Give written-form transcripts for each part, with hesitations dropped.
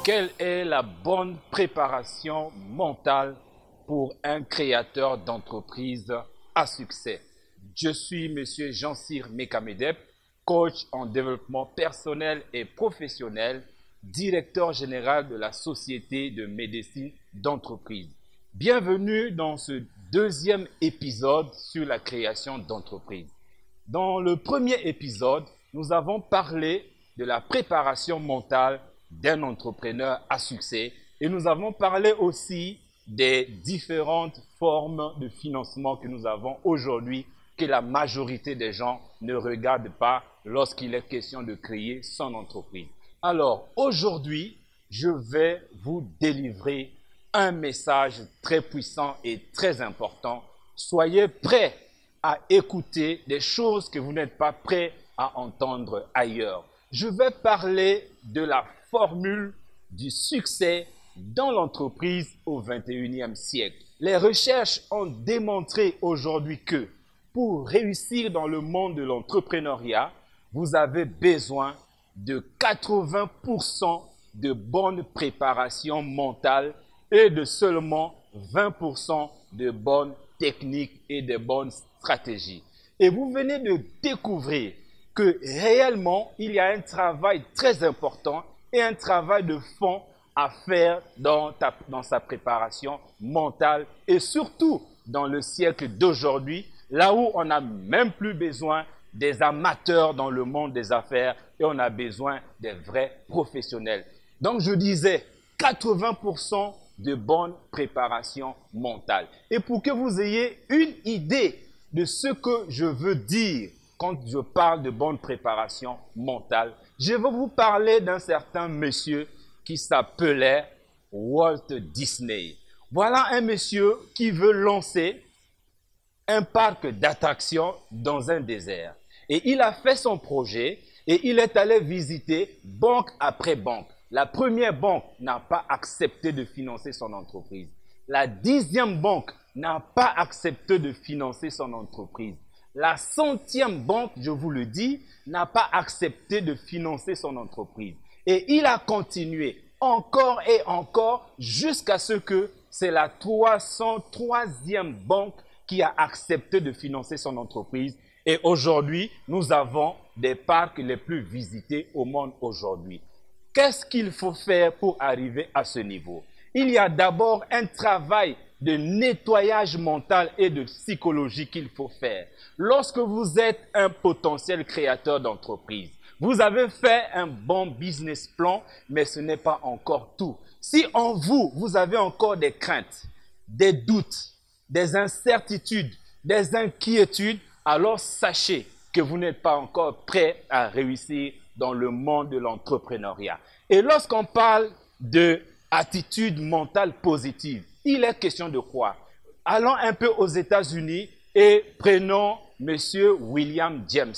Quelle est la bonne préparation mentale pour un créateur d'entreprise à succès? Je suis Monsieur Jean-Cyr Mekamedep, coach en développement personnel et professionnel, directeur général de la Société de médecine d'entreprise. Bienvenue dans ce deuxième épisode sur la création d'entreprise. Dans le premier épisode, nous avons parlé de la préparation mentale d'un entrepreneur à succès et nous avons parlé aussi des différentes formes de financement que nous avons aujourd'hui que la majorité des gens ne regardent pas lorsqu'il est question de créer son entreprise. Alors aujourd'hui, je vais vous délivrer un message très puissant et très important. Soyez prêts à écouter des choses que vous n'êtes pas prêts à entendre ailleurs. Je vais parler de la formule du succès dans l'entreprise au 21e siècle. Les recherches ont démontré aujourd'hui que pour réussir dans le monde de l'entrepreneuriat, vous avez besoin de 80% de bonne préparation mentale et de seulement 20% de bonnes techniques et de bonnes stratégies. Et vous venez de découvrir que réellement, il y a un travail très important et un travail de fond à faire dans sa préparation mentale et surtout dans le siècle d'aujourd'hui, là où on n'a même plus besoin des amateurs dans le monde des affaires et on a besoin des vrais professionnels. Donc je disais 80% de bonne préparation mentale. Et pour que vous ayez une idée de ce que je veux dire quand je parle de bonne préparation mentale, je vais vous parler d'un certain monsieur qui s'appelait Walt Disney. Voilà un monsieur qui veut lancer un parc d'attractions dans un désert. Et il a fait son projet et il est allé visiter banque après banque. La première banque n'a pas accepté de financer son entreprise. La 10e banque n'a pas accepté de financer son entreprise. La 100e banque, je vous le dis, n'a pas accepté de financer son entreprise. Et il a continué encore et encore jusqu'à ce que c'est la 303e banque qui a accepté de financer son entreprise. Et aujourd'hui, nous avons des parcs les plus visités au monde aujourd'hui. Qu'est-ce qu'il faut faire pour arriver à ce niveau? Il y a d'abord un travail de nettoyage mental et de psychologie qu'il faut faire. Lorsque vous êtes un potentiel créateur d'entreprise, vous avez fait un bon business plan, mais ce n'est pas encore tout. Si en vous, vous avez encore des craintes, des doutes, des incertitudes, des inquiétudes, alors sachez que vous n'êtes pas encore prêt à réussir dans le monde de l'entrepreneuriat. Et lorsqu'on parle de attitude mentale positive, il est question de quoi? Allons un peu aux États-Unis et prenons M. William James.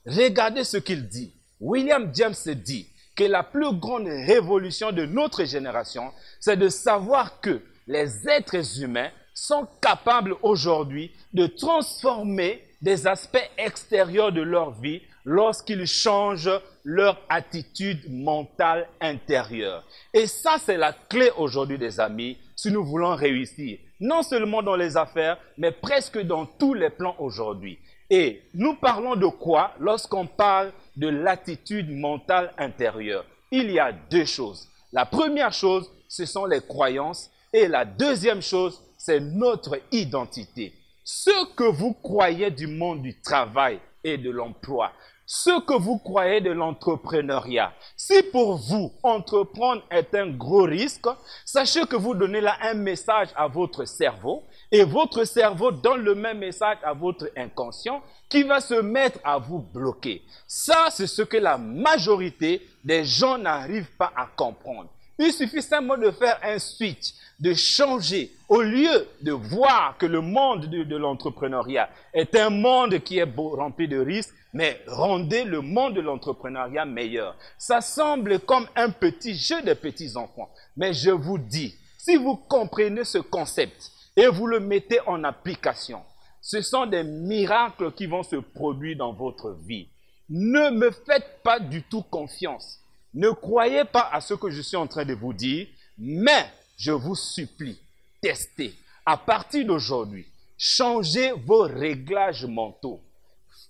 Regardez ce qu'il dit. William James dit que la plus grande révolution de notre génération, c'est de savoir que les êtres humains sont capables aujourd'hui de transformer des aspects extérieurs de leur vie lorsqu'ils changent leur attitude mentale intérieure. Et ça, c'est la clé aujourd'hui, des amis, si nous voulons réussir, non seulement dans les affaires, mais presque dans tous les plans aujourd'hui. Et nous parlons de quoi lorsqu'on parle de l'attitude mentale intérieure? Il y a deux choses. La première chose, ce sont les croyances. Et la deuxième chose, c'est notre identité. Ce que vous croyez du monde du travail et de l'emploi, ce que vous croyez de l'entrepreneuriat. Si pour vous, entreprendre est un gros risque, sachez que vous donnez là un message à votre cerveau et votre cerveau donne le même message à votre inconscient qui va se mettre à vous bloquer. Ça, c'est ce que la majorité des gens n'arrivent pas à comprendre. Il suffit simplement de faire un switch, de changer. Au lieu de voir que le monde de l'entrepreneuriat est un monde qui est rempli de risques, mais rendez le monde de l'entrepreneuriat meilleur. Ça semble comme un petit jeu de petits enfants. Mais je vous dis, si vous comprenez ce concept et vous le mettez en application, ce sont des miracles qui vont se produire dans votre vie. Ne me faites pas du tout confiance. Ne croyez pas à ce que je suis en train de vous dire, mais je vous supplie, testez. À partir d'aujourd'hui, changez vos réglages mentaux.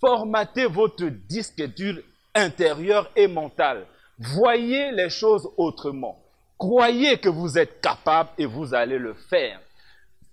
Formatez votre disque dur intérieur et mental. Voyez les choses autrement. Croyez que vous êtes capable et vous allez le faire.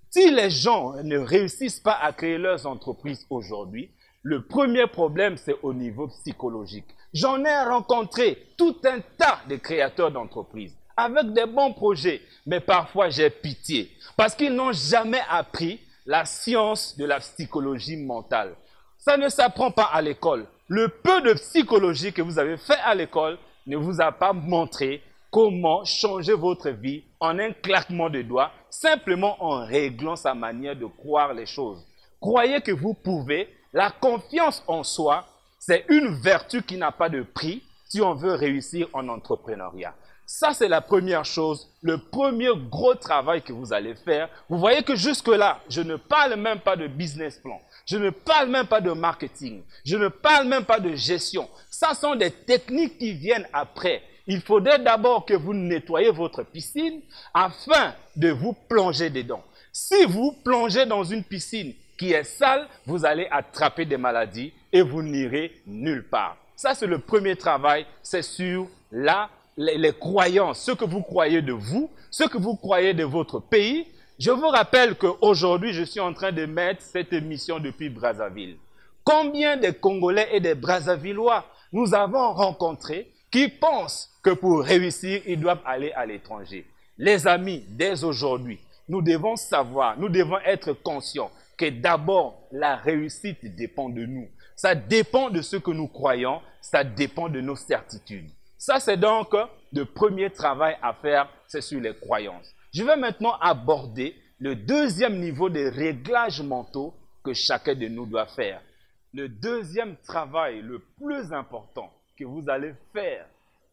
Si les gens ne réussissent pas à créer leurs entreprises aujourd'hui, le premier problème, c'est au niveau psychologique. J'en ai rencontré tout un tas de créateurs d'entreprises avec des bons projets, mais parfois j'ai pitié parce qu'ils n'ont jamais appris la science de la psychologie mentale. Ça ne s'apprend pas à l'école. Le peu de psychologie que vous avez fait à l'école ne vous a pas montré comment changer votre vie en un claquement de doigts, simplement en réglant sa manière de croire les choses. Croyez que vous pouvez. La confiance en soi, c'est une vertu qui n'a pas de prix si on veut réussir en entrepreneuriat. Ça, c'est la première chose, le premier gros travail que vous allez faire. Vous voyez que jusque-là, je ne parle même pas de business plan. Je ne parle même pas de marketing. Je ne parle même pas de gestion. Ça sont des techniques qui viennent après. Il faudrait d'abord que vous nettoyez votre piscine afin de vous plonger dedans. Si vous plongez dans une piscine qui est sale, vous allez attraper des maladies et vous n'irez nulle part. Ça, c'est le premier travail, c'est sur les croyances, ce que vous croyez de vous, ce que vous croyez de votre pays. Je vous rappelle qu'aujourd'hui, je suis en train de mettre cette émission depuis Brazzaville. Combien de Congolais et de Brazzavillois nous avons rencontrés qui pensent que pour réussir, ils doivent aller à l'étranger? Les amis, dès aujourd'hui, nous devons savoir, nous devons être conscients que d'abord, la réussite dépend de nous. Ça dépend de ce que nous croyons, ça dépend de nos certitudes. Ça, c'est donc le premier travail à faire, c'est sur les croyances. Je vais maintenant aborder le deuxième niveau de réglage mentaux que chacun de nous doit faire. Le deuxième travail le plus important que vous allez faire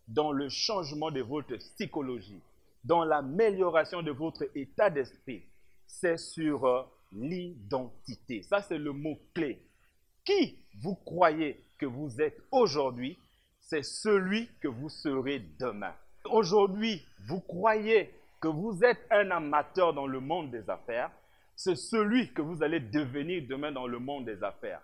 dans le changement de votre psychologie, dans l'amélioration de votre état d'esprit, c'est sur l'identité. Ça, c'est le mot-clé. Qui vous croyez que vous êtes aujourd'hui, c'est celui que vous serez demain. Aujourd'hui, vous croyez que vous êtes un amateur dans le monde des affaires, c'est celui que vous allez devenir demain dans le monde des affaires.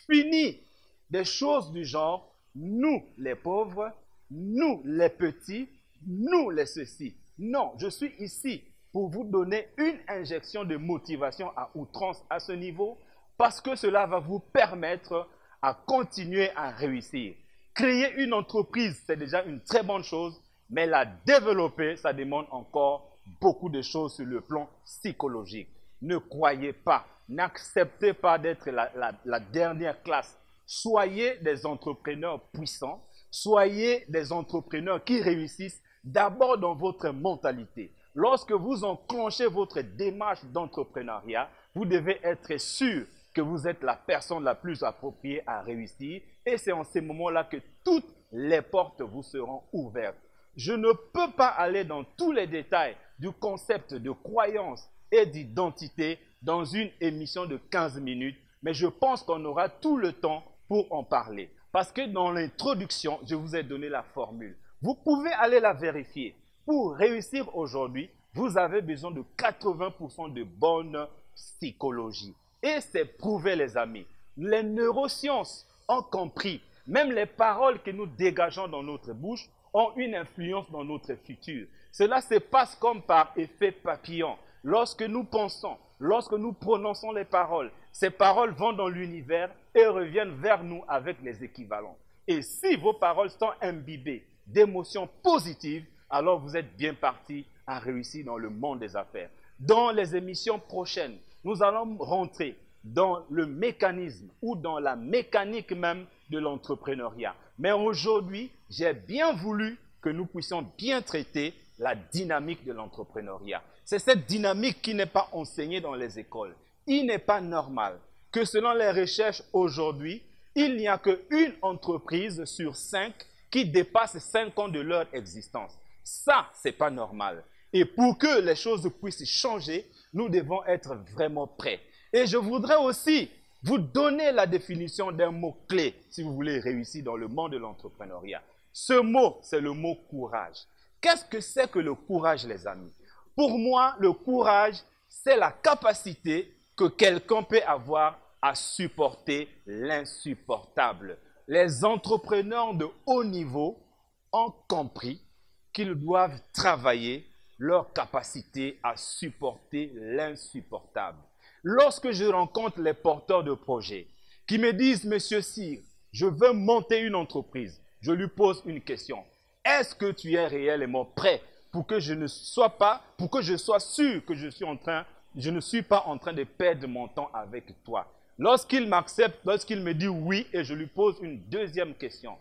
Fini des choses du genre, nous les pauvres, nous les petits, nous les ceci. Non, je suis ici pour vous donner une injection de motivation à outrance à ce niveau, parce que cela va vous permettre à continuer à réussir. Créer une entreprise, c'est déjà une très bonne chose, mais la développer, ça demande encore beaucoup de choses sur le plan psychologique. Ne croyez pas, n'acceptez pas d'être la dernière classe. Soyez des entrepreneurs puissants, soyez des entrepreneurs qui réussissent d'abord dans votre mentalité. Lorsque vous enclenchez votre démarche d'entrepreneuriat, vous devez être sûr que vous êtes la personne la plus appropriée à réussir. Et c'est en ces moments-là que toutes les portes vous seront ouvertes. Je ne peux pas aller dans tous les détails du concept de croyance et d'identité dans une émission de 15 minutes, mais je pense qu'on aura tout le temps pour en parler. Parce que dans l'introduction, je vous ai donné la formule. Vous pouvez aller la vérifier. Pour réussir aujourd'hui, vous avez besoin de 80% de bonne psychologie. Et c'est prouvé, les amis. Les neurosciences ont compris, même les paroles que nous dégageons dans notre bouche ont une influence dans notre futur. Cela se passe comme par effet papillon. Lorsque nous pensons, lorsque nous prononçons les paroles, ces paroles vont dans l'univers et reviennent vers nous avec les équivalents. Et si vos paroles sont imbibées d'émotions positives, alors vous êtes bien parti à réussir dans le monde des affaires. Dans les émissions prochaines, nous allons rentrer dans le mécanisme ou dans la mécanique même de l'entrepreneuriat. Mais aujourd'hui, j'ai bien voulu que nous puissions bien traiter la dynamique de l'entrepreneuriat. C'est cette dynamique qui n'est pas enseignée dans les écoles. Il n'est pas normal que selon les recherches aujourd'hui, il n'y a qu'une entreprise sur 5 qui dépasse 5 ans de leur existence. Ça, ce n'est pas normal. Et pour que les choses puissent changer, nous devons être vraiment prêts. Et je voudrais aussi vous donner la définition d'un mot-clé si vous voulez réussir dans le monde de l'entrepreneuriat. Ce mot, c'est le mot courage. Qu'est-ce que c'est que le courage, les amis? Pour moi, le courage, c'est la capacité que quelqu'un peut avoir à supporter l'insupportable. Les entrepreneurs de haut niveau ont compris qu'ils doivent travailler leur capacité à supporter l'insupportable. Lorsque je rencontre les porteurs de projets qui me disent, Monsieur Cyr, je veux monter une entreprise, je lui pose une question. Est-ce que tu es réellement prêt pour que je ne sois pas, pour que je sois sûr que je ne suis pas en train de perdre mon temps avec toi? Lorsqu'il m'accepte, lorsqu'il me dit oui et je lui pose une deuxième question.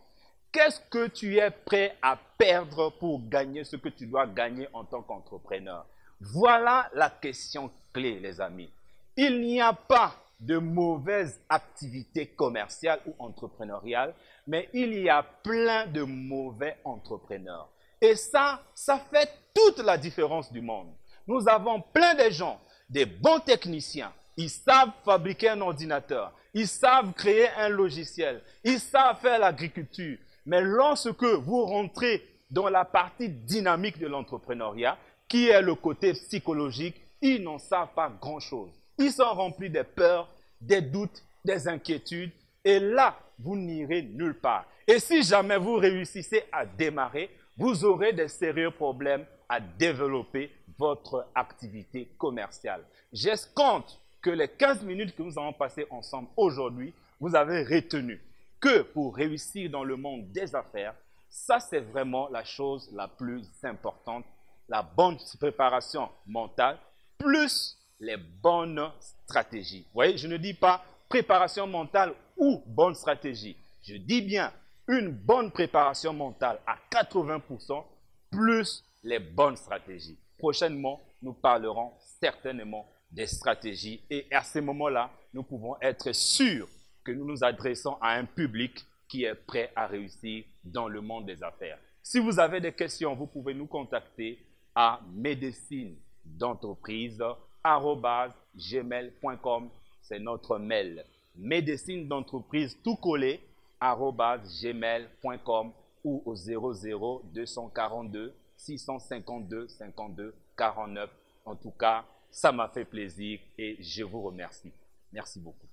Qu'est-ce que tu es prêt à perdre pour gagner ce que tu dois gagner en tant qu'entrepreneur? Voilà la question clé, les amis. Il n'y a pas de mauvaise activité commerciale ou entrepreneuriale, mais il y a plein de mauvais entrepreneurs. Et ça fait toute la différence du monde. Nous avons plein de gens, des bons techniciens. Ils savent fabriquer un ordinateur, ils savent créer un logiciel, ils savent faire l'agriculture. Mais lorsque vous rentrez dans la partie dynamique de l'entrepreneuriat, qui est le côté psychologique, ils n'en savent pas grand-chose. Ils sont remplis de peurs, des doutes, des inquiétudes. Et là, vous n'irez nulle part. Et si jamais vous réussissez à démarrer, vous aurez des sérieux problèmes à développer votre activité commerciale. J'escompte que les 15 minutes que nous avons passées ensemble aujourd'hui, vous avez retenu que pour réussir dans le monde des affaires, ça c'est vraiment la chose la plus importante, la bonne préparation mentale, plus les bonnes stratégies. Vous voyez, je ne dis pas préparation mentale ou bonne stratégie. Je dis bien une bonne préparation mentale à 80% plus les bonnes stratégies. Prochainement, nous parlerons certainement des stratégies et à ce moment-là, nous pouvons être sûrs que nous nous adressons à un public qui est prêt à réussir dans le monde des affaires. Si vous avez des questions, vous pouvez nous contacter à médecine-d'entreprise@gmail.com. C'est notre mail. Médecine d'entreprise tout collé @gmail.com ou au 00 242 652 52 49. En tout cas, ça m'a fait plaisir et je vous remercie. Merci beaucoup.